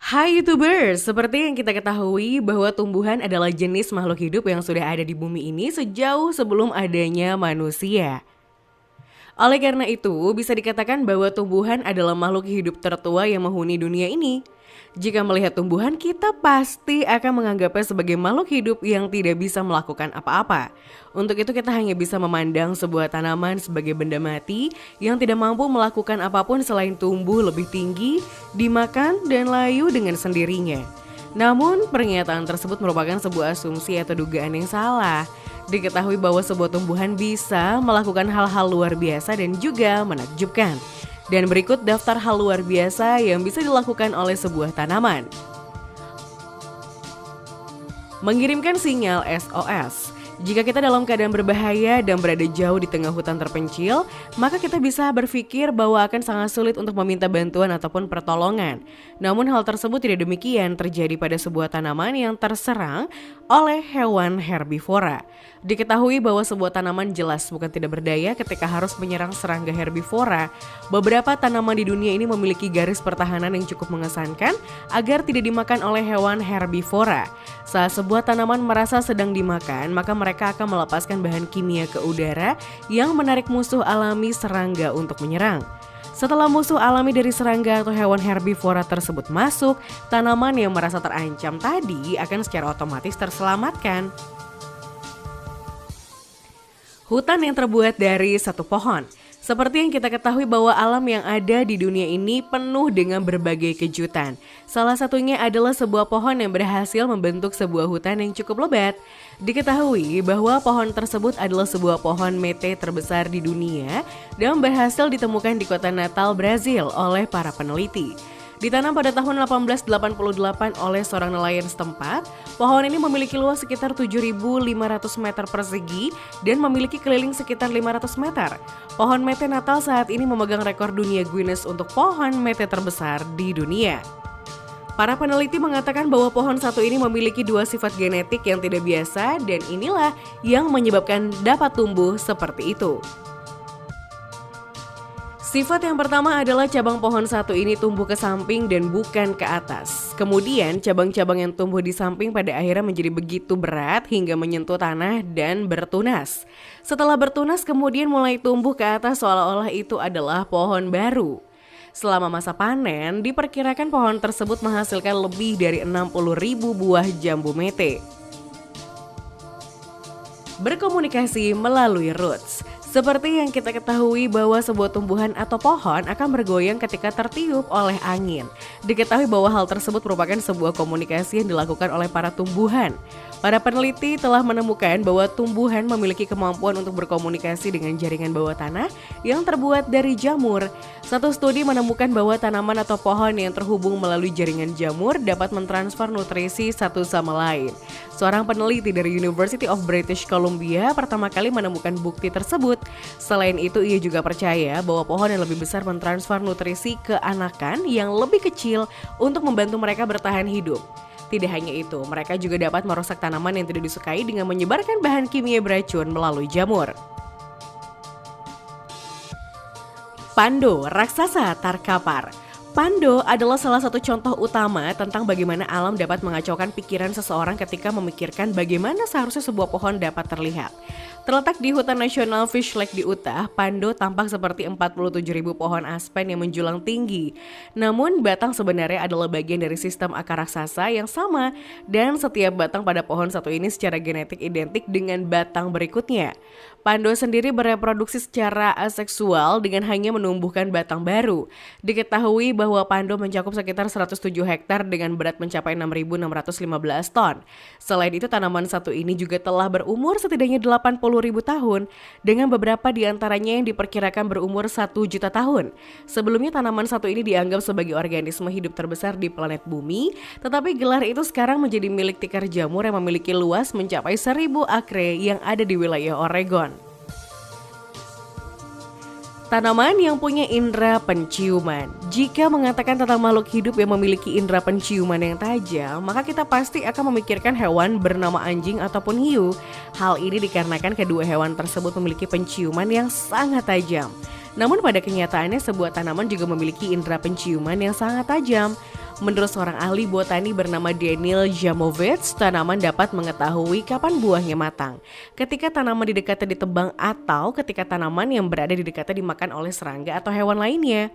Hai YouTubers, seperti yang kita ketahui bahwa tumbuhan adalah jenis makhluk hidup yang sudah ada di bumi ini sejauh sebelum adanya manusia. Oleh karena itu, bisa dikatakan bahwa tumbuhan adalah makhluk hidup tertua yang menghuni dunia ini. Jika melihat tumbuhan, kita pasti akan menganggapnya sebagai makhluk hidup yang tidak bisa melakukan apa-apa. Untuk itu kita hanya bisa memandang sebuah tanaman sebagai benda mati yang tidak mampu melakukan apapun selain tumbuh lebih tinggi, dimakan, dan layu dengan sendirinya. Namun, pernyataan tersebut merupakan sebuah asumsi atau dugaan yang salah. Diketahui bahwa sebuah tumbuhan bisa melakukan hal-hal luar biasa dan juga menakjubkan. Dan berikut daftar hal luar biasa yang bisa dilakukan oleh sebuah tanaman. Mengirimkan sinyal SOS. Jika kita dalam keadaan berbahaya dan berada jauh di tengah hutan terpencil, maka kita bisa berpikir bahwa akan sangat sulit untuk meminta bantuan ataupun pertolongan. Namun hal tersebut tidak demikian terjadi pada sebuah tanaman yang terserang oleh hewan herbivora. Diketahui bahwa sebuah tanaman jelas bukan tidak berdaya ketika harus menyerang serangga herbivora. Beberapa tanaman di dunia ini memiliki garis pertahanan yang cukup mengesankan agar tidak dimakan oleh hewan herbivora. Saat sebuah tanaman merasa sedang dimakan, maka mereka akan melepaskan bahan kimia ke udara yang menarik musuh alami serangga untuk menyerang. Setelah musuh alami dari serangga atau hewan herbivora tersebut masuk, tanaman yang merasa terancam tadi akan secara otomatis terselamatkan. Hutan yang terbuat dari satu pohon. Seperti yang kita ketahui bahwa alam yang ada di dunia ini penuh dengan berbagai kejutan. Salah satunya adalah sebuah pohon yang berhasil membentuk sebuah hutan yang cukup lebat. Diketahui bahwa pohon tersebut adalah sebuah pohon mete terbesar di dunia dan berhasil ditemukan di kota Natal, Brazil oleh para peneliti. Ditanam pada tahun 1888 oleh seorang nelayan setempat, pohon ini memiliki luas sekitar 7.500 meter persegi dan memiliki keliling sekitar 500 meter. Pohon mete Natal saat ini memegang rekor dunia Guinness untuk pohon mete terbesar di dunia. Para peneliti mengatakan bahwa pohon satu ini memiliki dua sifat genetik yang tidak biasa dan inilah yang menyebabkan dapat tumbuh seperti itu. Sifat yang pertama adalah cabang pohon satu ini tumbuh ke samping dan bukan ke atas. Kemudian cabang-cabang yang tumbuh di samping pada akhirnya menjadi begitu berat hingga menyentuh tanah dan bertunas. Setelah bertunas kemudian mulai tumbuh ke atas seolah-olah itu adalah pohon baru. Selama masa panen, diperkirakan pohon tersebut menghasilkan lebih dari 60.000 buah jambu mete. Berkomunikasi melalui roots. Seperti yang kita ketahui bahwa sebuah tumbuhan atau pohon akan bergoyang ketika tertiup oleh angin. Diketahui bahwa hal tersebut merupakan sebuah komunikasi yang dilakukan oleh para tumbuhan. Para peneliti telah menemukan bahwa tumbuhan memiliki kemampuan untuk berkomunikasi dengan jaringan bawah tanah yang terbuat dari jamur. Satu studi menemukan bahwa tanaman atau pohon yang terhubung melalui jaringan jamur dapat mentransfer nutrisi satu sama lain. Seorang peneliti dari University of British Columbia pertama kali menemukan bukti tersebut. Selain itu, ia juga percaya bahwa pohon yang lebih besar mentransfer nutrisi ke anakan yang lebih kecil untuk membantu mereka bertahan hidup. Tidak hanya itu, mereka juga dapat merusak tanaman yang tidak disukai dengan menyebarkan bahan kimia beracun melalui jamur. Pando, raksasa terkapar. Pando adalah salah satu contoh utama tentang bagaimana alam dapat mengacaukan pikiran seseorang ketika memikirkan bagaimana seharusnya sebuah pohon dapat terlihat. Terletak di Hutan Nasional Fish Lake di Utah, Pando tampak seperti 47.000 pohon aspen yang menjulang tinggi. Namun batang sebenarnya adalah bagian dari sistem akar raksasa yang sama dan setiap batang pada pohon satu ini secara genetik identik dengan batang berikutnya. Pando sendiri bereproduksi secara aseksual dengan hanya menumbuhkan batang baru. Diketahui bahwa Pando mencakup sekitar 107 hektar dengan berat mencapai 6.615 ton. Selain itu tanaman satu ini juga telah berumur setidaknya 80.000 tahun dengan beberapa di antaranya yang diperkirakan berumur 1 juta tahun. Sebelumnya tanaman satu ini dianggap sebagai organisme hidup terbesar di planet bumi, tetapi gelar itu sekarang menjadi milik tikar jamur yang memiliki luas mencapai 1.000 akre yang ada di wilayah Oregon. Tanaman yang punya indera penciuman. Jika mengatakan tentang makhluk hidup yang memiliki indera penciuman yang tajam, maka kita pasti akan memikirkan hewan bernama anjing ataupun hiu. Hal ini dikarenakan kedua hewan tersebut memiliki penciuman yang sangat tajam. Namun pada kenyataannya sebuah tanaman juga memiliki indera penciuman yang sangat tajam. Menurut seorang ahli botani bernama Daniel Jamovets, tanaman dapat mengetahui kapan buahnya matang, ketika tanaman di dekatnya ditebang atau ketika tanaman yang berada di dekatnya dimakan oleh serangga atau hewan lainnya.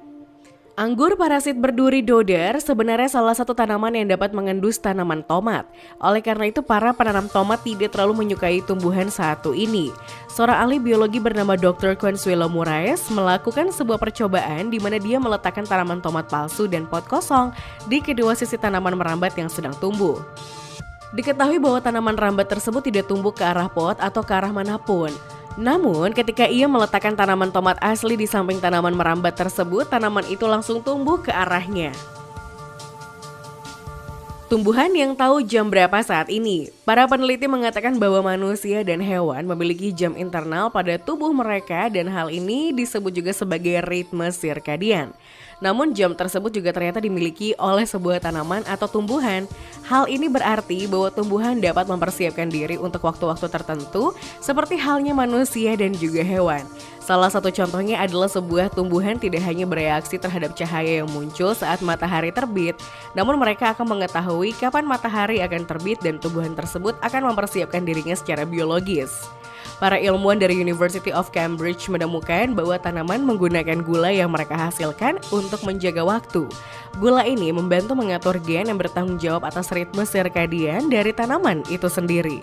Anggur parasit berduri dodar sebenarnya salah satu tanaman yang dapat mengendus tanaman tomat. Oleh karena itu para penanam tomat tidak terlalu menyukai tumbuhan satu ini. Seorang ahli biologi bernama Dr. Consuelo Moraes melakukan sebuah percobaan di mana dia meletakkan tanaman tomat palsu dan pot kosong di kedua sisi tanaman merambat yang sedang tumbuh. Diketahui bahwa tanaman rambat tersebut tidak tumbuh ke arah pot atau ke arah manapun. Namun ketika ia meletakkan tanaman tomat asli di samping tanaman merambat tersebut, tanaman itu langsung tumbuh ke arahnya. Tumbuhan yang tahu jam berapa saat ini. Para peneliti mengatakan bahwa manusia dan hewan memiliki jam internal pada tubuh mereka dan hal ini disebut juga sebagai ritme sirkadian. Namun jam tersebut juga ternyata dimiliki oleh sebuah tanaman atau tumbuhan. Hal ini berarti bahwa tumbuhan dapat mempersiapkan diri untuk waktu-waktu tertentu seperti halnya manusia dan juga hewan. Salah satu contohnya adalah sebuah tumbuhan tidak hanya bereaksi terhadap cahaya yang muncul saat matahari terbit, namun mereka akan mengetahui kapan matahari akan terbit dan tumbuhan tersebut akan mempersiapkan dirinya secara biologis. Para ilmuwan dari University of Cambridge menemukan bahwa tanaman menggunakan gula yang mereka hasilkan untuk menjaga waktu. Gula ini membantu mengatur gen yang bertanggung jawab atas ritme sirkadian dari tanaman itu sendiri.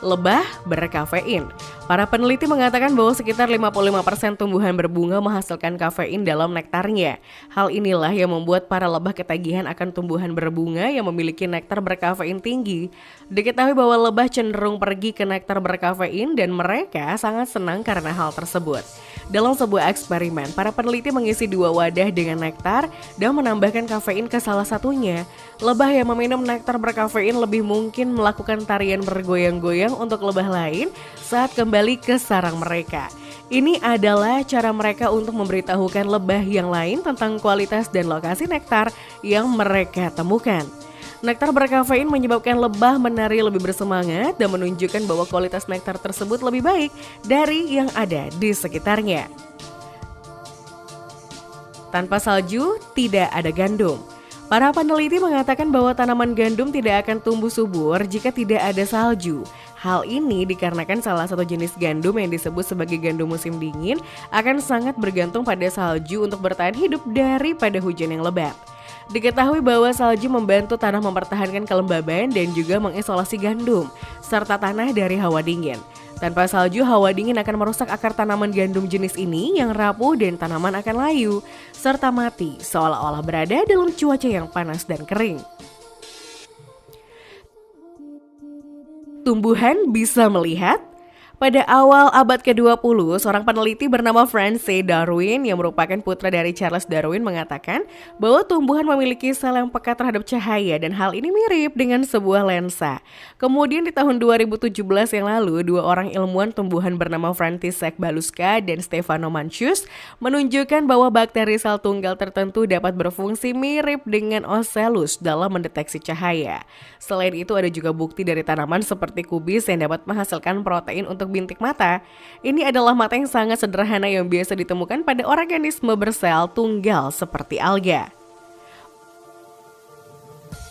Lebah berkafein. Para peneliti mengatakan bahwa sekitar 55% tumbuhan berbunga menghasilkan kafein dalam nektarnya. Hal inilah yang membuat para lebah ketagihan akan tumbuhan berbunga yang memiliki nektar berkafein tinggi. Diketahui bahwa lebah cenderung pergi ke nektar berkafein dan mereka sangat senang karena hal tersebut. Dalam sebuah eksperimen, para peneliti mengisi 2 wadah dengan nektar dan menambahkan kafein ke salah satunya. Lebah yang meminum nektar berkafein lebih mungkin melakukan tarian bergoyang-goyang untuk lebah lain saat kembali ke sarang mereka. Ini adalah cara mereka untuk memberitahukan lebah yang lain tentang kualitas dan lokasi nektar yang mereka temukan. Nektar berkafein menyebabkan lebah menari lebih bersemangat dan menunjukkan bahwa kualitas nektar tersebut lebih baik dari yang ada di sekitarnya. Tanpa salju, tidak ada gandum. Para peneliti mengatakan bahwa tanaman gandum tidak akan tumbuh subur jika tidak ada salju. Hal ini dikarenakan salah satu jenis gandum yang disebut sebagai gandum musim dingin akan sangat bergantung pada salju untuk bertahan hidup daripada hujan yang lebat. Diketahui bahwa salju membantu tanah mempertahankan kelembaban dan juga mengisolasi gandum, serta tanah dari hawa dingin. Tanpa salju, hawa dingin akan merusak akar tanaman gandum jenis ini yang rapuh dan tanaman akan layu, serta mati seolah-olah berada dalam cuaca yang panas dan kering. Tumbuhan bisa melihat? Pada awal abad ke-20, seorang peneliti bernama Francis Darwin yang merupakan putra dari Charles Darwin mengatakan bahwa tumbuhan memiliki sel yang peka terhadap cahaya dan hal ini mirip dengan sebuah lensa. Kemudian di tahun 2017 yang lalu, 2 orang ilmuwan tumbuhan bernama František Baluška dan Stefano Mancius menunjukkan bahwa bakteri sel tunggal tertentu dapat berfungsi mirip dengan ocellus dalam mendeteksi cahaya. Selain itu ada juga bukti dari tanaman seperti kubis yang dapat menghasilkan protein untuk bintik mata. Ini adalah mata yang sangat sederhana yang biasa ditemukan pada organisme bersel tunggal seperti alga.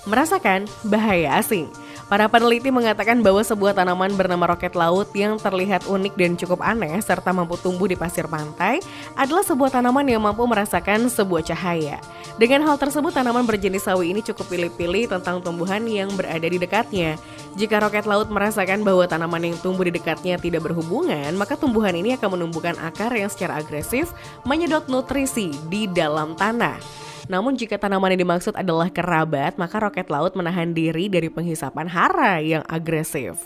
Merasakan bahaya asing. Para peneliti mengatakan bahwa sebuah tanaman bernama roket laut yang terlihat unik dan cukup aneh serta mampu tumbuh di pasir pantai adalah sebuah tanaman yang mampu merasakan sebuah cahaya. Dengan hal tersebut, tanaman berjenis sawi ini cukup pilih-pilih tentang tumbuhan yang berada di dekatnya. Jika roket laut merasakan bahwa tanaman yang tumbuh di dekatnya tidak berhubungan, maka tumbuhan ini akan menumbuhkan akar yang secara agresif menyedot nutrisi di dalam tanah. Namun jika tanaman yang dimaksud adalah kerabat, maka roket laut menahan diri dari penghisapan hara yang agresif.